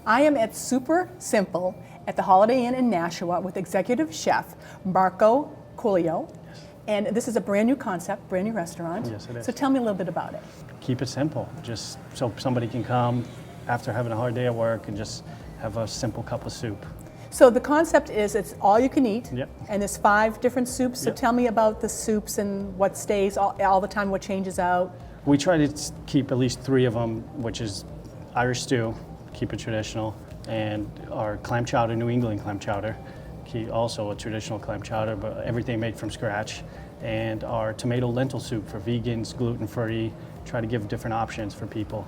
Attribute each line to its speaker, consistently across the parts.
Speaker 1: I am at Super Simple at the Holiday Inn in Nashua with executive chef Marco Coolio.
Speaker 2: Yes.
Speaker 1: And this is a brand new concept, brand new restaurant.
Speaker 2: Yes, it is.
Speaker 1: So tell me a little bit about it.
Speaker 2: Keep it simple, just so somebody can come after having a hard day at work and just have a simple cup of soup.
Speaker 1: So the concept is it's all you can eat,
Speaker 2: Yep.
Speaker 1: and there's 5 different soups. So
Speaker 2: Yep.
Speaker 1: tell me about the soups and what stays all the time, what changes out.
Speaker 2: We try to keep at least 3 of them, which is Irish stew, keep it traditional, and our clam chowder, New England clam chowder, also a traditional clam chowder, but everything made from scratch. And our tomato lentil soup for vegans, gluten-free, try to give different options for people.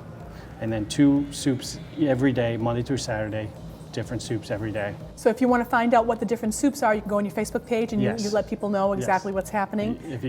Speaker 2: And then 2 soups every day, Monday through Saturday, different soups every day.
Speaker 1: So if you want to find out what the different soups are, you can go on your Facebook page and
Speaker 2: Yes.
Speaker 1: you let people know exactly
Speaker 2: Yes.
Speaker 1: what's happening.
Speaker 2: If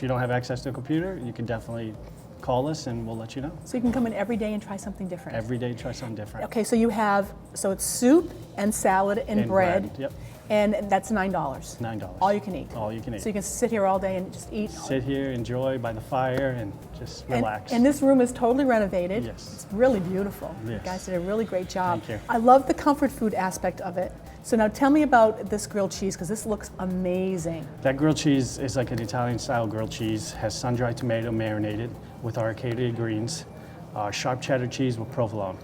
Speaker 2: you don't have access to a computer, you can definitely call us and we'll let you know.
Speaker 1: So you can come in every day and try something different.
Speaker 2: Every day, try something different.
Speaker 1: Okay, so you have, so it's soup and salad and bread.
Speaker 2: Yep,
Speaker 1: And that's $9.
Speaker 2: $9.
Speaker 1: All you can eat.
Speaker 2: All you can eat.
Speaker 1: So you can sit here all day and just eat.
Speaker 2: Sit here, enjoy by the fire, and just relax.
Speaker 1: And this room is totally renovated.
Speaker 2: Yes.
Speaker 1: It's really beautiful.
Speaker 2: Yes.
Speaker 1: You guys did a really great job.
Speaker 2: Thank you.
Speaker 1: I love the comfort food aspect of it. So now tell me about this grilled cheese, because this looks amazing.
Speaker 2: That grilled cheese is like an Italian-style grilled cheese. Has sun-dried tomato marinated with our Acadia greens, sharp cheddar cheese with provolone.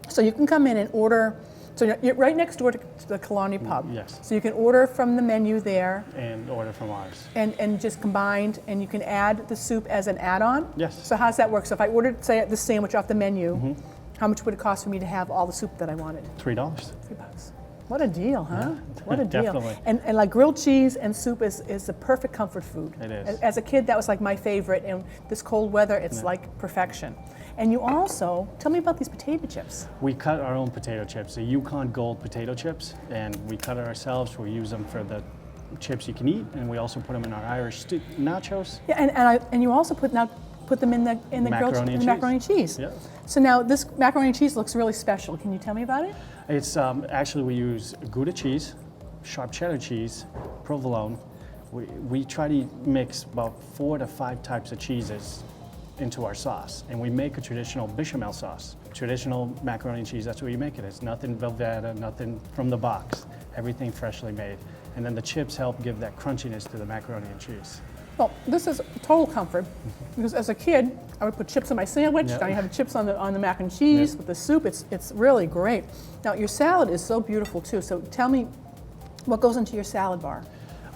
Speaker 1: So you can come in and order. So you're right next door to the Killarney Pub.
Speaker 2: Yes.
Speaker 1: So you can order from the menu there
Speaker 2: And order from ours.
Speaker 1: and just combined, and you can add the soup as an add-on?
Speaker 2: Yes.
Speaker 1: So how does that work? So if I ordered, say, the sandwich off the menu, how much would it cost for me to have all the soup that I wanted?
Speaker 2: $3.
Speaker 1: $3. What a deal, huh?
Speaker 2: Yeah.
Speaker 1: What a deal.
Speaker 2: Definitely.
Speaker 1: And like grilled cheese and soup is the perfect comfort food.
Speaker 2: It is.
Speaker 1: As a kid, that was like my favorite, and this cold weather, it's like perfection. And you also, tell me about these potato chips.
Speaker 2: We cut our own potato chips, the Yukon Gold potato chips, and we cut it ourselves. We use them for the chips you can eat, and we also put them in our Irish nachos.
Speaker 1: Yeah, and you also put them in the grilled
Speaker 2: Macaroni and
Speaker 1: the macaroni and cheese.
Speaker 2: Yeah.
Speaker 1: So now this macaroni and cheese looks really special. Can you tell me about it?
Speaker 2: It's actually we use Gouda cheese, sharp cheddar cheese, provolone. We try to mix about 4 to 5 types of cheeses into our sauce, and we make a traditional bechamel sauce. Traditional macaroni and cheese, that's what you make it. It's nothing Velveeta, nothing from the box, everything freshly made. And then the chips help give that crunchiness to the macaroni and cheese.
Speaker 1: Well, this is total comfort, because as a kid, I would put chips on my sandwich.
Speaker 2: Yep.
Speaker 1: Now you have chips on the mac and cheese
Speaker 2: Yep.
Speaker 1: with the soup. It's really great. Now your salad is so beautiful too. So tell me, what goes into your salad bar?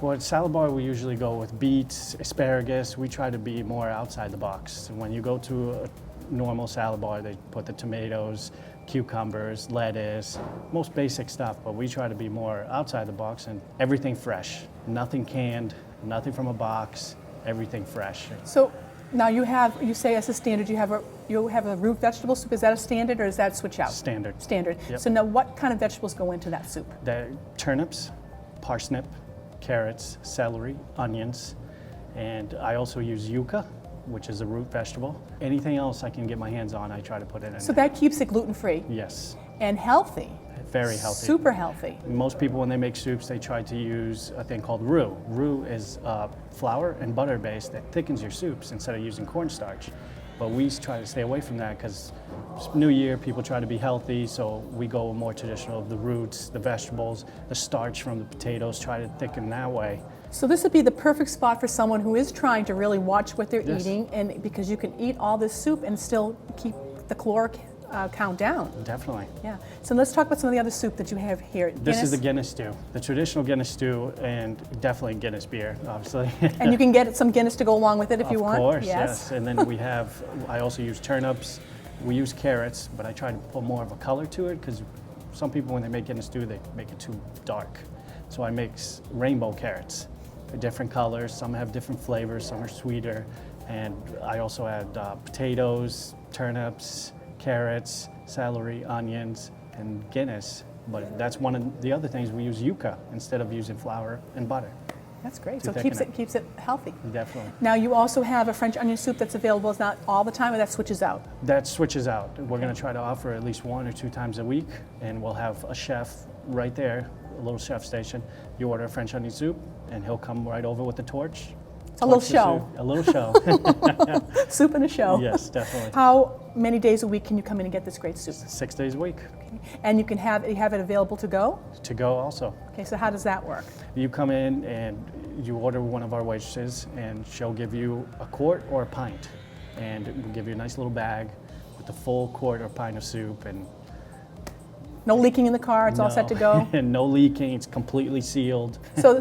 Speaker 2: Well, at salad bar, we usually go with beets, asparagus. We try to be more outside the box. When you go to a normal salad bar, they put the tomatoes, cucumbers, lettuce, most basic stuff, but we try to be more outside the box and everything fresh. Nothing canned, nothing from a box, everything fresh.
Speaker 1: So now you say as a standard you have a root vegetable soup. Is that a standard or is that switch out?
Speaker 2: Standard.
Speaker 1: Standard.
Speaker 2: Yep.
Speaker 1: So now what kind of vegetables go into that soup?
Speaker 2: The turnips, parsnip, carrots, celery, onions, and I also use yuca, which is a root vegetable. Anything else I can get my hands on, I try to put it in.
Speaker 1: So
Speaker 2: there.
Speaker 1: that keeps it gluten-free
Speaker 2: Yes,
Speaker 1: and healthy.
Speaker 2: very healthy.
Speaker 1: Super healthy.
Speaker 2: Most people, when they make soups, they try to use a thing called roux. Roux is flour and butter based that thickens your soups instead of using cornstarch. But we try to stay away from that because New Year, people try to be healthy, so we go more traditional of the roots, the vegetables, the starch from the potatoes, try to thicken that way.
Speaker 1: So this would be the perfect spot for someone who is trying to really watch what they're
Speaker 2: Yes.
Speaker 1: eating, and because you can eat all this soup and still keep the caloric count down.
Speaker 2: Definitely.
Speaker 1: Yeah. So let's talk about some of the other soup that you have here.
Speaker 2: This is the
Speaker 1: Guinness.
Speaker 2: Guinness stew, the traditional Guinness stew, and definitely Guinness beer, obviously.
Speaker 1: And you can get some Guinness to go along with it if you want.
Speaker 2: Of course, yes. And then we have, I also use turnips, we use carrots, but I try to put more of a color to it because some people, when they make Guinness stew, they make it too dark. So I mix rainbow carrots, different colors, some have different flavors, some are sweeter, and I also add potatoes, turnips, carrots, celery, onions, and Guinness. But that's one of the other things, we use yuca instead of using flour and butter.
Speaker 1: That's great.
Speaker 2: To
Speaker 1: So
Speaker 2: thicken
Speaker 1: it keeps it healthy.
Speaker 2: Definitely.
Speaker 1: Now you also have a French onion soup that's available. It's not all the time, or that switches out.
Speaker 2: That switches out. We're going to try to offer at least 1 or 2 times a week, and we'll have a chef right there, a little chef station. You order a French onion soup, and he'll come right over with the torch,
Speaker 1: A little show.
Speaker 2: A little show.
Speaker 1: Soup and a show.
Speaker 2: Yes, definitely.
Speaker 1: How many days a week can you come in and get this great soup?
Speaker 2: 6 days a week.
Speaker 1: And you have it available to go?
Speaker 2: To go also.
Speaker 1: Okay, so how does that work?
Speaker 2: You come in and you order one of our waitresses, and she'll give you a quart or a pint. And we'll give you a nice little bag with the full quart or pint of soup. And
Speaker 1: No leaking in the car, it's all set to go?
Speaker 2: And no leaking, it's completely sealed.
Speaker 1: So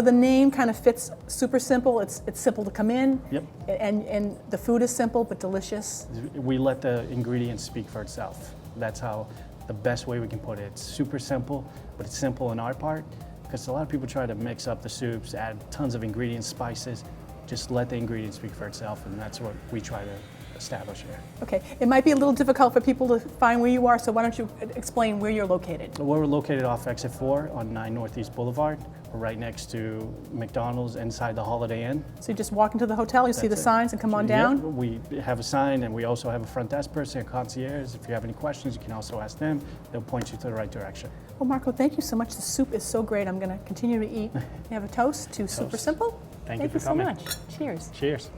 Speaker 1: the name kind of fits super simple. It's simple to come in.
Speaker 2: Yep.
Speaker 1: And the food is simple but delicious.
Speaker 2: We let the ingredients speak for itself. That's how the best way we can put it. It's super simple, but it's simple in our part, because a lot of people try to mix up the soups, add tons of ingredients, spices. Just let the ingredients speak for itself, and that's what we try to establish here.
Speaker 1: Okay, it might be a little difficult for people to find where you are, so why don't you explain where you're located?
Speaker 2: We're located off Exit 4 on 9 Northeast Boulevard. We're right next to McDonald's inside the Holiday Inn.
Speaker 1: So you just walk into the hotel, you see the
Speaker 2: That's it.
Speaker 1: signs and come on down?
Speaker 2: Yep, we have a sign, and we also have a front desk person, a concierge. If you have any questions, you can also ask them. They'll point you to the right direction.
Speaker 1: Well, Marco, thank you so much. The soup is so great. I'm going to continue to eat. You have a toast to Super Simple?
Speaker 2: Thank you for coming.
Speaker 1: so much. Cheers.
Speaker 2: Cheers.